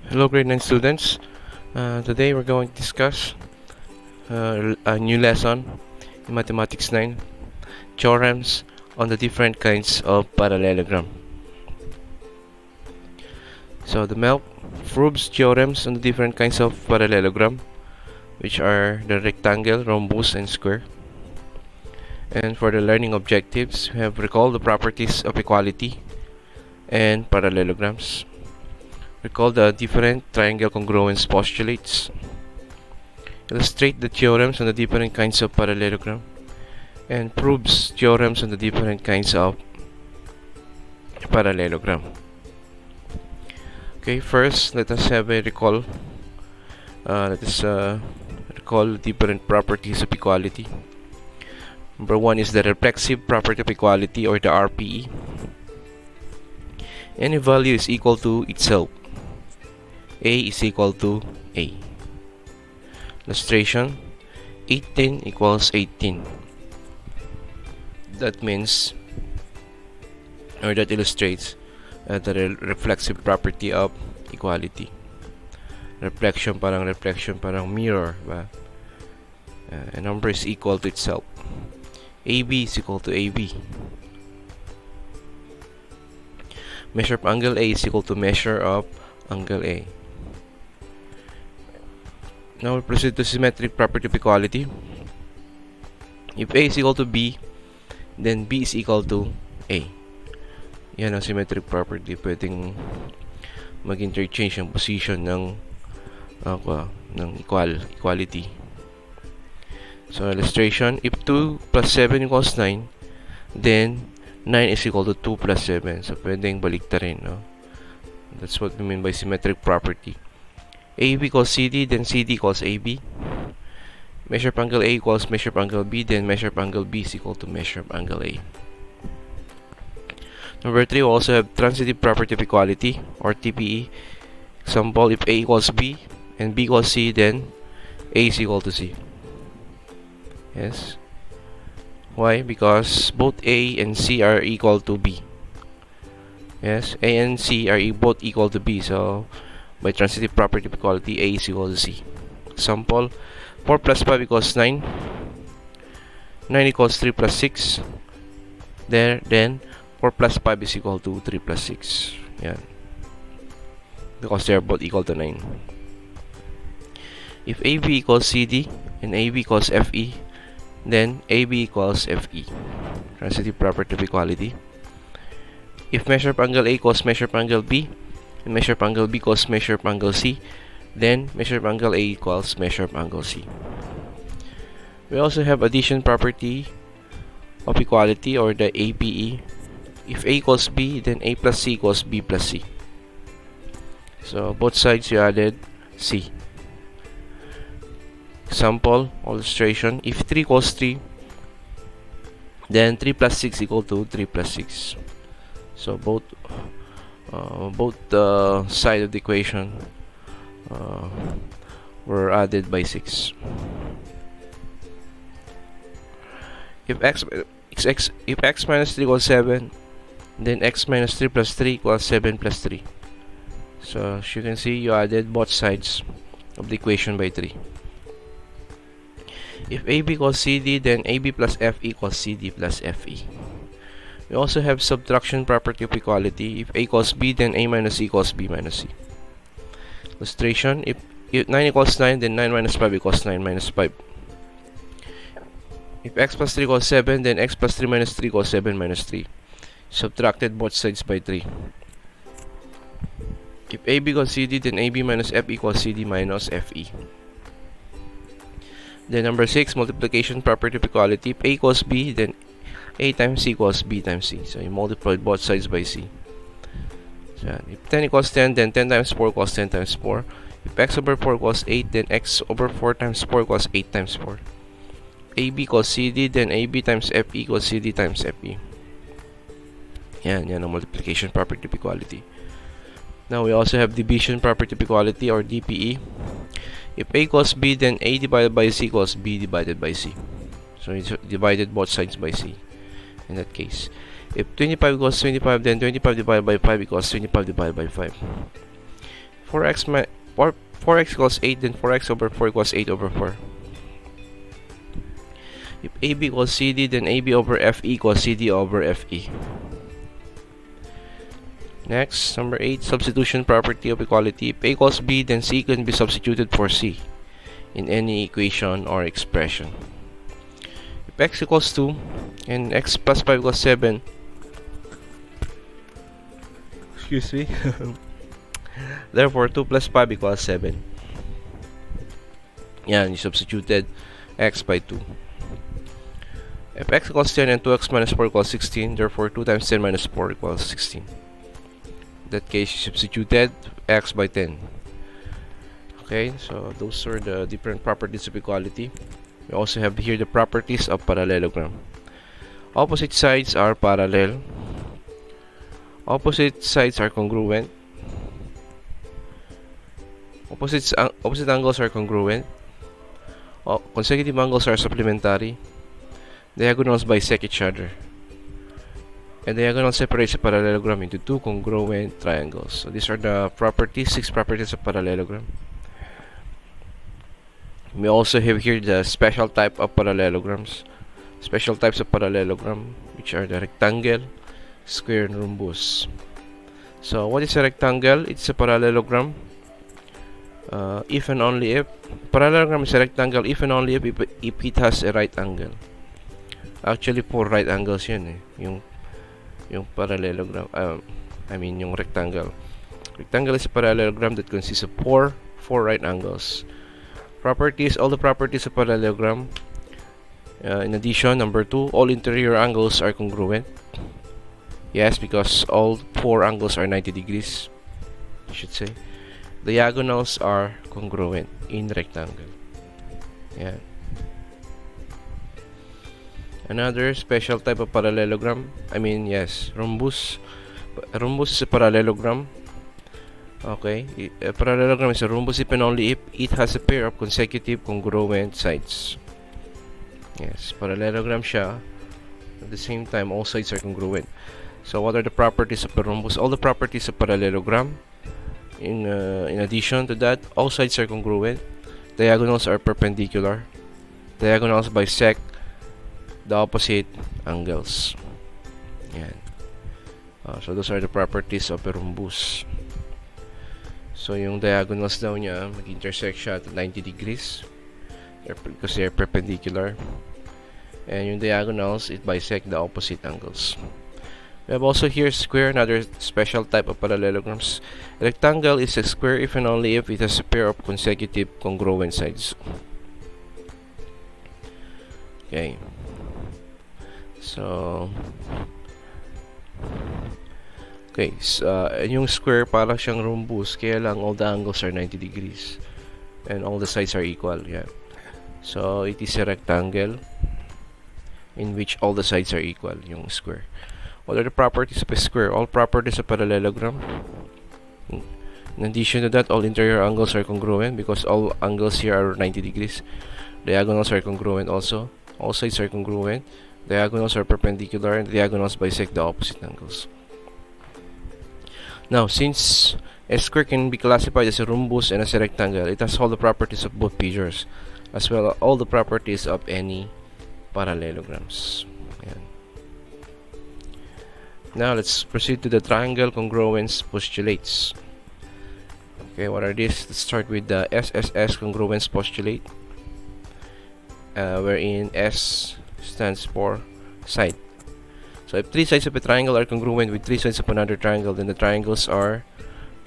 Hello grade 9 students. Today we're going to discuss a new lesson in Mathematics 9, Theorems on the different kinds of parallelogram. So the MELP proves theorems on the different kinds of parallelogram, which are the rectangle, rhombus, and square. And for the learning objectives, we have recall the properties of equality and parallelograms. Recall the different triangle congruence postulates. Illustrate the theorems on the different kinds of parallelogram. And proves theorems on the different kinds of parallelogram. Okay, first let us have a recall. Let us recall different properties of equality. Number one is the reflexive property of equality, or the RPE. Any value is equal to itself. A is equal to A. Illustration: 18 equals 18. That means, or that illustrates the reflexive property of equality. Reflection parang mirror, ba? A number is equal to itself. AB is equal to AB. Measure of angle A is equal to measure of angle A. Now we proceed to symmetric property of equality. If A is equal to B, then B is equal to A. Yan ang symmetric property. Pwedeng mag-interchange ang position ng equality. So illustration: if 2 plus 7 equals 9, then 9 is equal to 2 plus 7. So pwedeng baliktarin, no? That's what we mean by symmetric property. AB equals CD, then CD equals AB. Measure of angle A equals measure of angle B, then measure of angle B is equal to measure of angle A. Number 3, we also have transitive property of equality, or TPE. Example: if A equals B and B equals C, then A is equal to C. Yes. Why? Because both A and C are equal to B. Yes, A and C are both equal to B. So by transitive property of equality, A is equal to C. Example: 4 plus 5 equals 9. 9 equals 3 plus 6. Then 4 plus 5 is equal to 3 plus 6. Yan. Because they are both equal to 9. If AB equals CD and AB equals FE, then AB equals FE. Transitive property of equality. If measure of angle A equals measure of angle B, and measure of angle B equals measure of angle C, then measure of angle A equals measure of angle C. We also have addition property of equality, or the APE. If A equals B, then A plus C equals B plus C. So both sides you added C. Example, illustration: if 3 equals 3, then 3 plus 6 equal to 3 plus 6. So both sides of the equation were added by 6. If x minus 3 equals 7, then x minus 3 plus 3 equals 7 plus 3. So as you can see, you added both sides of the equation by 3. If AB equals CD, then AB plus F equals CD plus FE. We also have subtraction property of equality. If A equals B, then A minus C equals B minus C. Illustration: if 9 equals 9, then 9 minus 5 equals 9 minus 5. If x plus 3 equals 7, then x plus 3 minus 3 equals 7 minus 3. Subtracted both sides by 3. If AB equals CD, then AB minus F equals CD minus FE. Then number 6, multiplication property of equality. If A equals B, then A times C equals B times C. So you multiply both sides by C. So if 10 equals 10, then 10 times 4 equals 10 times 4. If x over 4 equals 8, then x over 4 times 4 equals 8 times 4. AB equals CD, then AB times FE equals CD times FE. Yan ang multiplication property of equality. Now we also have division property of equality, or DPE. If A equals B, then A divided by C equals B divided by C. So it's divided both sides by C in that case. If 25 equals 25, then 25 divided by 5 equals 25 divided by 5. 4x 4x equals 8, then 4x over 4 equals 8 over 4. If AB equals CD, then AB over FE equals CD over FE. Next, number 8, substitution property of equality. If A equals B, then C can be substituted for C in any equation or expression. If x equals 2 and x plus 5 equals 7, excuse me, therefore 2 plus 5 equals 7. Yan, you substituted x by 2. If x equals 10 and 2x minus 4 equals 16, therefore 2 times 10 minus 4 equals 16. In that case, you substituted x by 10. Okay, so those are the different properties of equality. We also have here the properties of parallelogram. Opposite sides are parallel. Opposite sides are congruent. Opposite angles are congruent. Consecutive angles are supplementary. Diagonals bisect each other. And diagonal separates a parallelogram into two congruent triangles. So these are the properties, 6 properties of parallelogram. We also have here the special type of parallelograms. Special types of parallelogram, which are the rectangle, square, and rhombus. So what is a rectangle? It's a parallelogram if and only if. Parallelogram is a rectangle if and only if it has a right angle. Actually, 4 right angles yun eh. Yung parallelogram, yung rectangle. Rectangle is a parallelogram that consists of 4 right angles. Properties, all the properties of parallelogram. In addition, number 2, all interior angles are congruent. Yes, because all 4 angles are 90 degrees, I should say. Diagonals are congruent in rectangle. Yeah. Another special type of parallelogram, rhombus. Rhombus is a parallelogram. Okay, a parallelogram is a rhombus if and only if it has a pair of consecutive congruent sides. Yes, parallelogram siya. At the same time, all sides are congruent. So what are the properties of a rhombus? All the properties of parallelogram. In addition to that, all sides are congruent. Diagonals are perpendicular. Diagonals bisect the opposite angles. Yan. So those are the properties of a rhombus. So yung diagonals daw niya mag-intersect siya at 90 degrees because they're perpendicular. And yung diagonals, it bisect the opposite angles. We have also here square, another special type of parallelograms. A rectangle is a square if and only if it has a pair of consecutive congruent sides. Okay. So yung square parang siyang rhombus, kaya lang all the angles are 90 degrees and all the sides are equal. Yeah. So it is a rectangle in which all the sides are equal, yung square. What are the properties of a square? All properties of parallelogram. In addition to that, all interior angles are congruent because all angles here are 90 degrees. Diagonals are congruent also. All sides are congruent. Diagonals are perpendicular and diagonals bisect the opposite angles. Now, since a square can be classified as a rhombus and as a rectangle, it has all the properties of both figures, as well as all the properties of any parallelograms. Ayan. Now, let's proceed to the triangle congruence postulates. Okay, what are these? Let's start with the Sss Congruence Postulate, wherein S stands for side. So if 3 sides of a triangle are congruent with 3 sides of another triangle, then the triangles are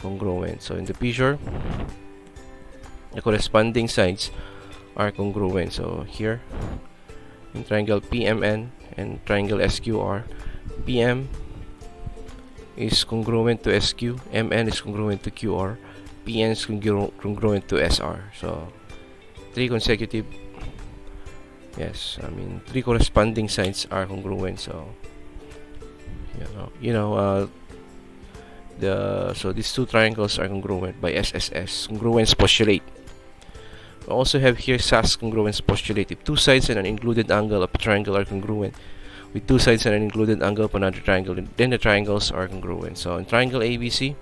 congruent. So in the figure, the corresponding sides are congruent. So here, in triangle PMN and triangle SQR, PM is congruent to SQ, MN is congruent to QR, PN is congruent to SR. So 3 consecutive, 3 corresponding sides are congruent. So so these 2 triangles are congruent by Sss Congruence Postulate. We also have here Sas Congruence Postulate. If 2 sides and an included angle of a triangle are congruent with 2 sides and an included angle of another triangle, then the triangles are congruent. So in triangle ABC,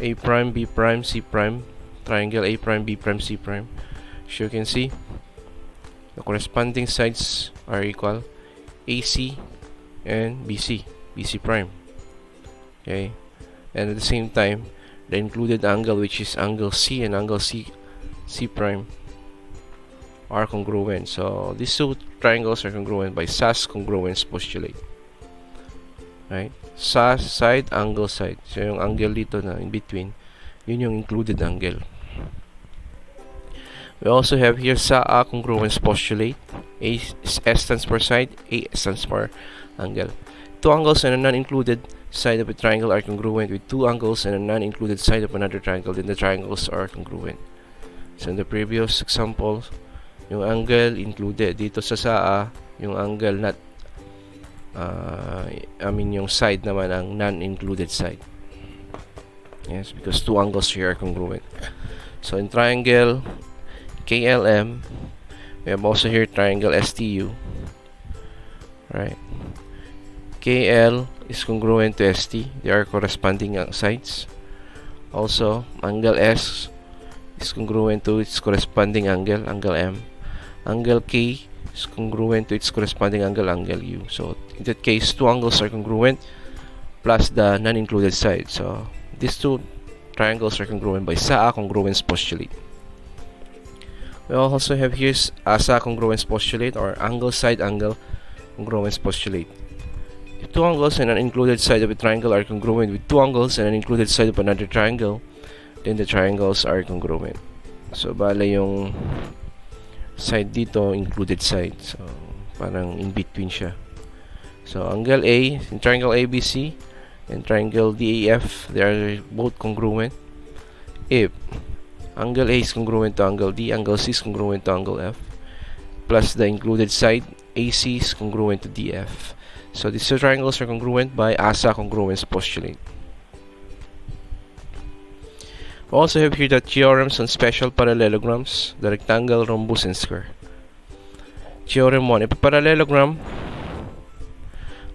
A prime, B prime, C prime, triangle A prime, B prime, C prime. So you can see the corresponding sides are equal, AC and BC, BC prime. Okay, and at the same time, the included angle, which is angle C and angle C prime, are congruent. So these two triangles are congruent by Sas Congruence Postulate. Right? Sas, side, angle, side. So yung angle dito na in between, yun yung included angle. We also have here Sas Congruence Postulate. S stands for side, A stands for angle. Two angles and a non-included side of a triangle are congruent with two angles and a non-included side of another triangle, then the triangles are congruent. So in the previous example, yung angle included. Dito sa Saa, yung angle not yung side naman ang non-included side. Yes, because two angles here are congruent. So in triangle KLM, we have also here triangle STU. Right. KL is congruent to ST. They are corresponding sides. Also, angle S is congruent to its corresponding angle, angle M. Angle K is congruent to its corresponding angle, angle U. So in that case, two angles are congruent plus the non-included side. So these two triangles are congruent by Sas Congruence Postulate. We also have here Sas Congruence Postulate, or angle side angle congruence postulate. If two angles and an included side of a triangle are congruent with two angles and an included side of another triangle, then the triangles are congruent. So bale yung side dito included side, so parang in between siya. So angle A in triangle ABC and triangle DAF, they are both congruent if angle A is congruent to angle D, angle C is congruent to angle F, plus the included side AC is congruent to DF. So these two triangles are congruent by Sas Congruence Postulate. We also have here the theorems on special parallelograms, the rectangle, rhombus, and square. Theorem 1. If a parallelogram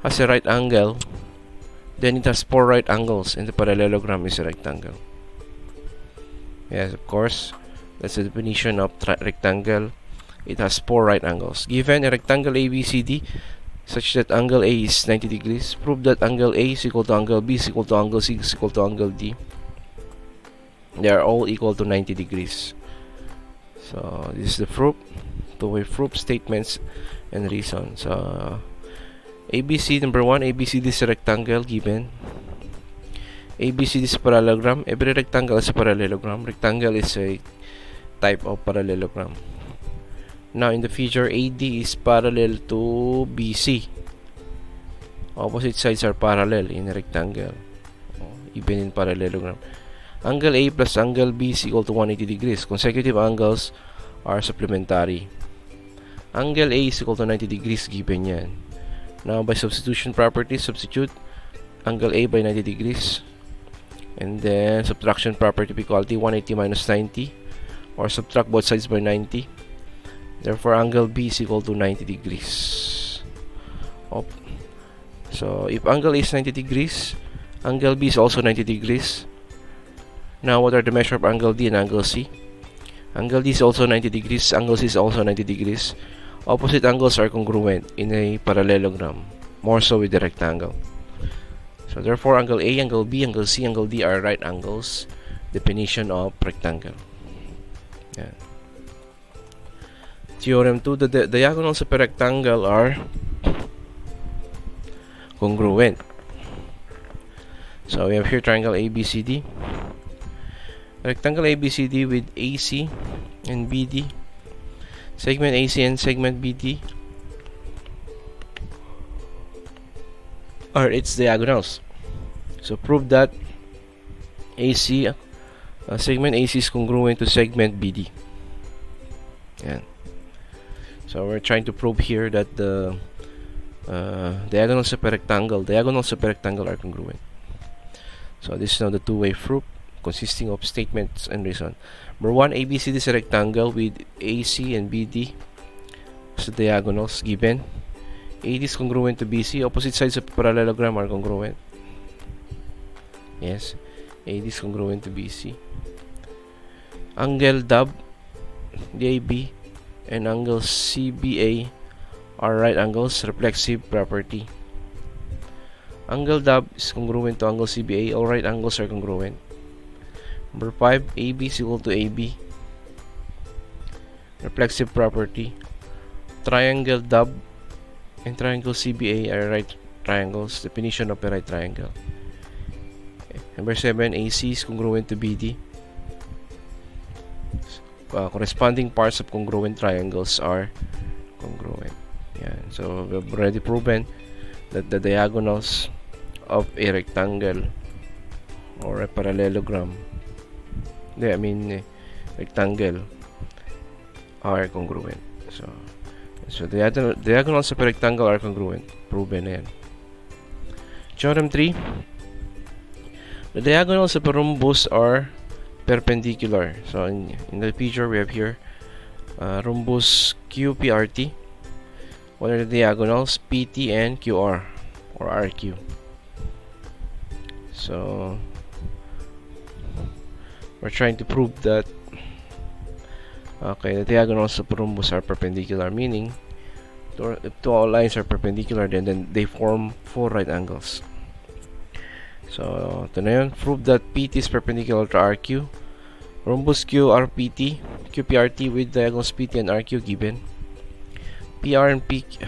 has a right angle, then it has four right angles, and the parallelogram is a rectangle. Yes, of course, that's the definition of rectangle. It has four right angles. Given a rectangle ABCD such that angle A is 90 degrees, prove that angle A is equal to angle B is equal to angle C is equal to angle D. They are all equal to 90 degrees. So this is the proof, two-way proof, statements, and reason. So ABC, number 1, ABCD is a rectangle given. ABCD is a parallelogram. Every rectangle is a parallelogram. Rectangle is a type of parallelogram. Now in the figure, AD is parallel to BC. Opposite sides are parallel in a rectangle, even in parallelogram. Angle A plus angle B is equal to 180 degrees. Consecutive angles are supplementary. Angle A is equal to 90 degrees given yan. Now by substitution property, substitute angle A by 90 degrees. And then subtraction property of equality, 180 minus 90. Or subtract both sides by 90. Therefore, angle B is equal to 90 degrees. So if angle A is 90 degrees, angle B is also 90 degrees. Now, what are the measure of angle D and angle C? Angle D is also 90 degrees. Angle C is also 90 degrees. Opposite angles are congruent in a parallelogram, more so with the rectangle. So therefore, angle A, angle B, angle C, angle D are right angles. Definition of rectangle. Yeah. Theorem 2, the diagonals of a rectangle are congruent. So we have here triangle ABCD. Rectangle ABCD with AC and BD. Segment AC and segment BD are its diagonals. So prove that AC segment AC is congruent to segment BD. Yeah. So we're trying to prove here that the diagonals of a rectangle are congruent. So this is now the two-way proof consisting of statements and reason. Number 1, ABCD is a rectangle with AC and BD as the diagonals given. AD is congruent to BC. Opposite sides of parallelogram are congruent. Yes. AD is congruent to BC. Angle DAB, DAB, and angle CBA are right angles, reflexive property. Angle DAB is congruent to angle CBA. All right angles are congruent. Number 5, AB is equal to AB. Reflexive property. Triangle DAB and triangle CBA are right triangles. Definition of a right triangle. Number 7, AC is congruent to BD. Corresponding parts of congruent triangles are congruent. Yeah. So we've already proven that the diagonals of a rectangle or a parallelogram, rectangle, are congruent. So the diagonals of a rectangle are congruent. Proven na yan. Theorem 3. The diagonals of a rhombus are perpendicular. So in the picture we have here rhombus QPRT. What are the diagonals? PT and QR or RQ. So we're trying to prove that the diagonals of rhombus are perpendicular, meaning if two lines are perpendicular, then they form 4 right angles. So ito na yun. Prove that PT is perpendicular to RQ. Rhombus QRPT, QPRT with diagonals PT and RQ given. PR and PQ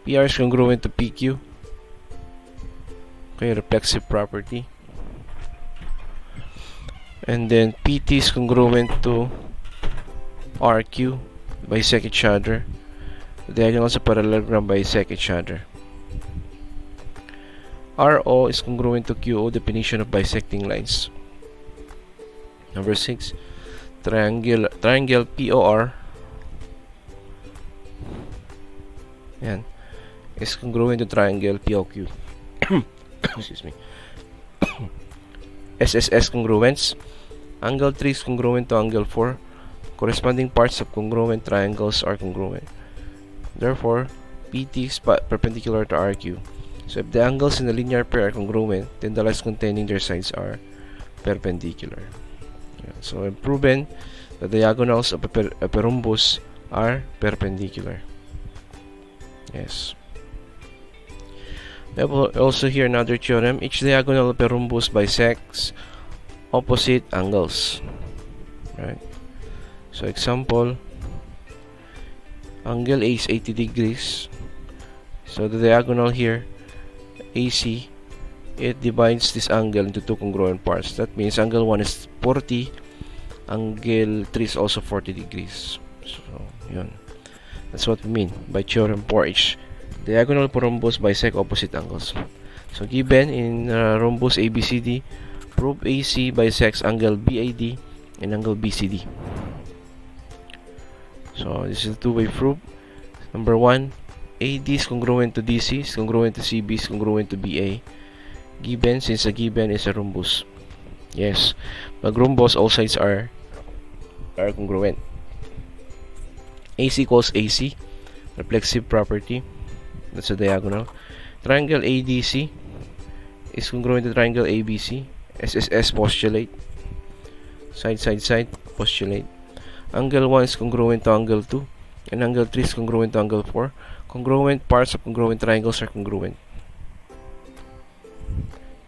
PR is congruent to PQ. Okay, reflexive property. And then PT is congruent to RQ, bisect each other. The diagonals of parallelogram bisect each other. RO is congruent to QO, definition of bisecting lines. Number 6, triangle POR is congruent to triangle POQ. Excuse me. SSS congruence. Angle 3 is congruent to angle 4. Corresponding parts of congruent triangles are congruent. Therefore, PT is perpendicular to RQ. So if the angles in the linear pair are congruent, then the lines containing their sides are perpendicular. So we've proven the diagonals of a rhombus are perpendicular. Yes. We have also here another theorem. Each diagonal of a rhombus bisects opposite angles. Right. So example, angle A is 80 degrees. So the diagonal here, AC, it divides this angle into 2 congruent parts. That means angle 1 is 40, angle 3 is also 40 degrees. So, yun. That's what we mean by theorem 4. Each diagonal of rhombus bisect opposite angles. So given in rhombus ABCD, prove AC bisects angle BAD and angle BCD. So this is a two-way proof. Number 1, AD is congruent to DC, is congruent to CB, is congruent to BA. Given, since a given is a rhombus. Yes, pag rhombus, all sides are congruent. AC equals AC, reflexive property. That's a diagonal. Triangle ADC is congruent to triangle ABC. SSS postulate. Side postulate. Angle 1 is congruent to angle 2, and angle 3 is congruent to angle 4. Congruent parts of congruent triangles are congruent.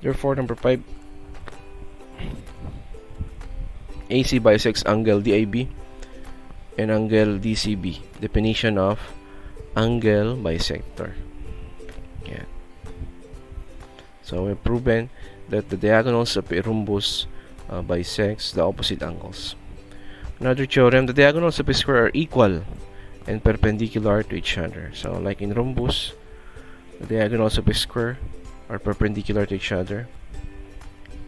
Therefore, number 5, AC bisects angle DAB and angle DCB. Definition of angle bisector. Yeah. So we've proven that the diagonals of a rhombus bisects the opposite angles. Another theorem, the diagonals of a square are equal and perpendicular to each other. So like in rhombus, the diagonals of a square are perpendicular to each other.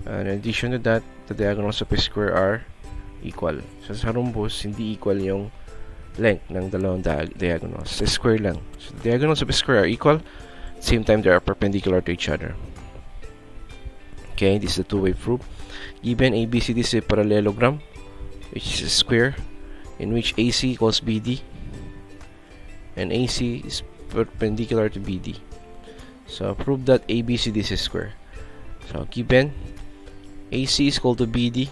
And in addition to that, the diagonals of a square are equal. So sa rhombus, hindi equal yung length ng dalawang diagonals. Sa square lang. So the diagonals of a square are equal. At the same time, they are perpendicular to each other. Okay, this is a two-way proof. Given ABCD is a parallelogram, which is a square, in which AC equals BD, and AC is perpendicular to BD. So prove that ABCD is a square. So given AC is equal to BD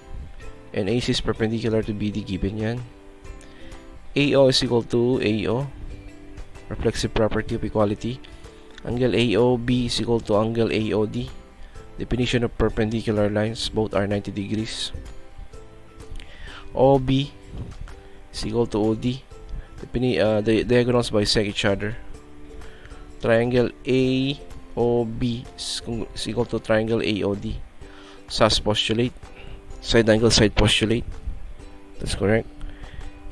and AC is perpendicular to BD, given yan. AO is equal to AO, reflexive property of equality. Angle AOB is equal to angle AOD. Definition of perpendicular lines, both are 90 degrees. OB is equal to OD. The diagonals bisect each other. Triangle AOB is equal to triangle AOD. Sas postulate, side angle side postulate. That's correct.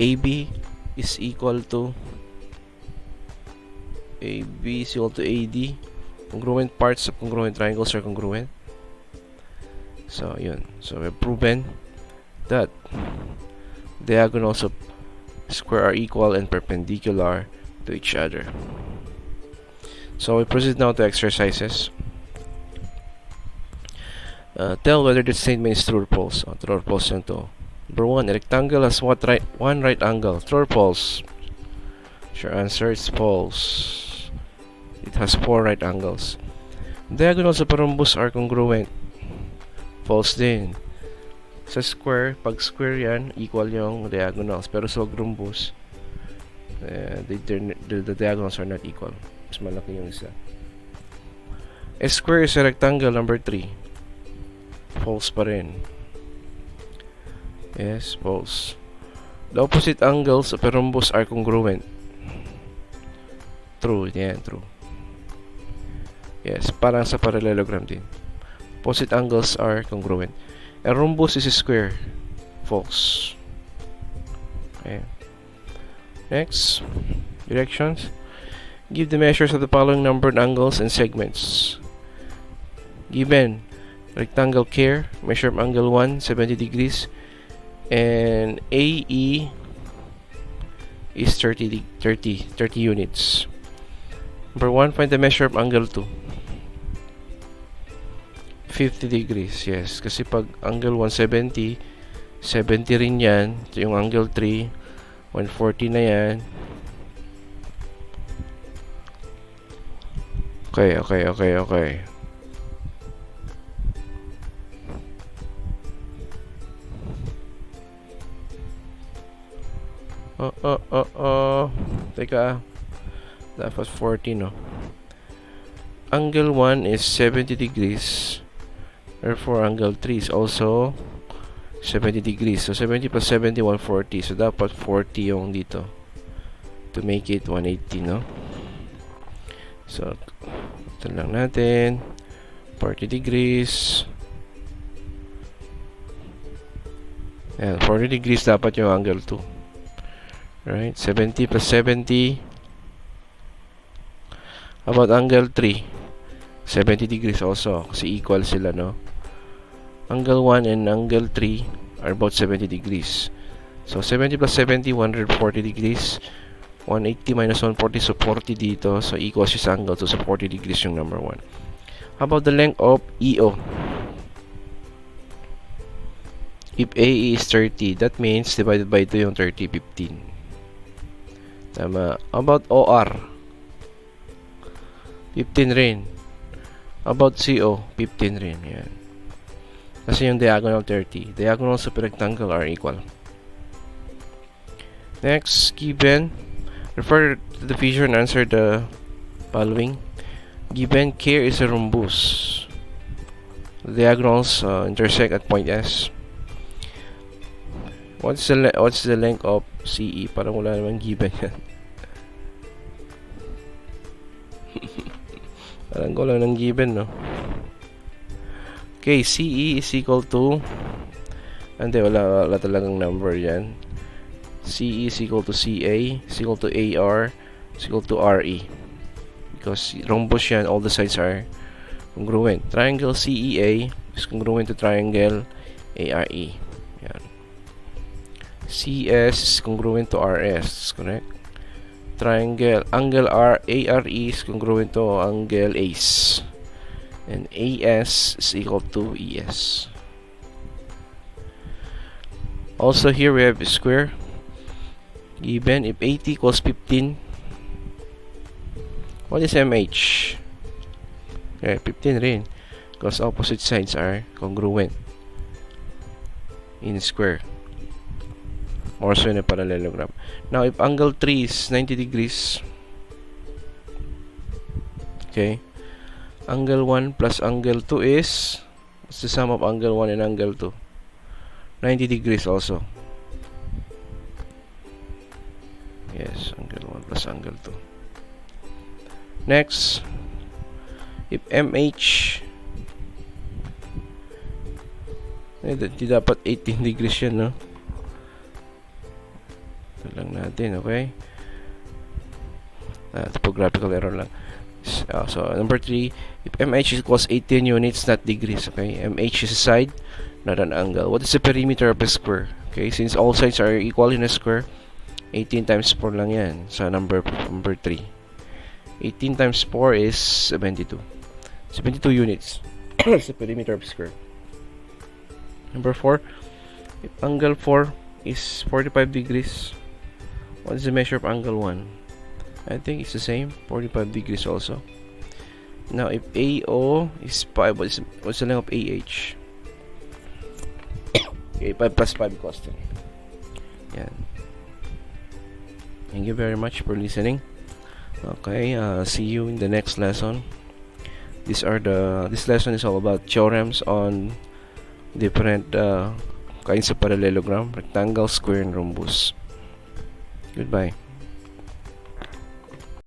AB is equal to AD. Congruent parts of congruent triangles are congruent. So yun. So we've proven that diagonals of square are equal and perpendicular to each other. So we proceed now to exercises. Tell whether the statement is true or false. True or false yan to. Number 1, a rectangle has one right angle. True or false? Sure answer is false. It has 4 right angles. Diagonals of a rhombus are congruent. False din. Sa square, pag square yan, equal yung diagonals. Pero sa rhombus, the diagonals are not equal. Mas malaki yung isa. A square is a rectangle. Number 3. False pa rin. Yes, false. The opposite angles of a rhombus are congruent. True, yan, true. Yes, parang sa parallelogram din. Opposite angles are congruent. A rhombus is a square. False. Okay. Next, directions. Give the measures of the following numbered angles and segments. Given rectangle care, measure of angle 1, 70 degrees, and AE is 30 units. Number 1, find the measure of angle 2. 50 degrees, yes. Kasi pag angle 170, 70 rin yan. Ito yung angle 3, 140 na yan. Okay. Teka, dapat 40, no? Angle 1 is 70 degrees. Therefore, angle 3 is also 70 degrees. So, 70 plus 70, 140. So, dapat 40 yung dito. To make it 180, no? So, ito lang natin. 40 degrees. Ayan, 40 degrees dapat yung angle 2. Right? 70 plus 70. About angle 3. 70 degrees also. Kasi equal sila, no? Angle 1 and angle 3 are both 70 degrees. So, 70 plus 70, 140 degrees. 180 minus 140, so 40 dito. So, equals yung angle. So, 40 degrees yung number 1. How about the length of EO? If AE is 30, that means divided by 2 yung 30, 15. Tama. How about OR? 15 rin. About CO, 15 rin. Yan. Kasi yung diagonal 30. Diagonals of rectangle are equal. Next, given. Refer to the figure and answer the following. Given care is a rhombus. The diagonals intersect at point S. What's the length of CE? Parang wala naman given yan. Parang ko lang ng given, no? Okay, CE is equal to... Hindi, wala talagang number yan. CE is equal to CA, is equal to AR, is equal to RE. Because rhombus yan, all the sides are congruent. Triangle CEA is congruent to triangle ARE. Yan. CS is congruent to RS, correct? Angle ARE is congruent to angle ACE. And AS is equal to ES. Also here we have a square. Given if 80 equals 15, What is MH? Okay, 15 rin. Because opposite sides are congruent in square. More so in a parallelogram. Now, if angle 3 is 90 degrees, okay, angle 1 plus angle 2 is, what's the sum of angle 1 and angle 2? 90 degrees also. Yes, angle 1 plus angle 2. Next, if MH, di dapat 18 degrees yan, no? Ito lang natin, okay? Typographical error lang. So, number 3, if MH equals 18 units, not degrees, okay? MH is a side, not an angle. What is the perimeter of a square? Okay, since all sides are equal in a square, 18 times 4 lang yan. So, number 3. 18 times 4 is 72. 72 units. It's the perimeter of a square. Number 4, if angle 4 is 45 degrees, what is the measure of angle 1? I think it's the same, 45 degrees also. Now, if AO is 5, what's the length of AH? Okay, 5 plus 5 equals 10. Yan. Thank you very much for listening. Okay, see you in the next lesson. This lesson is all about theorems on different kinds of parallelogram, rectangle, square, and rhombus. Goodbye.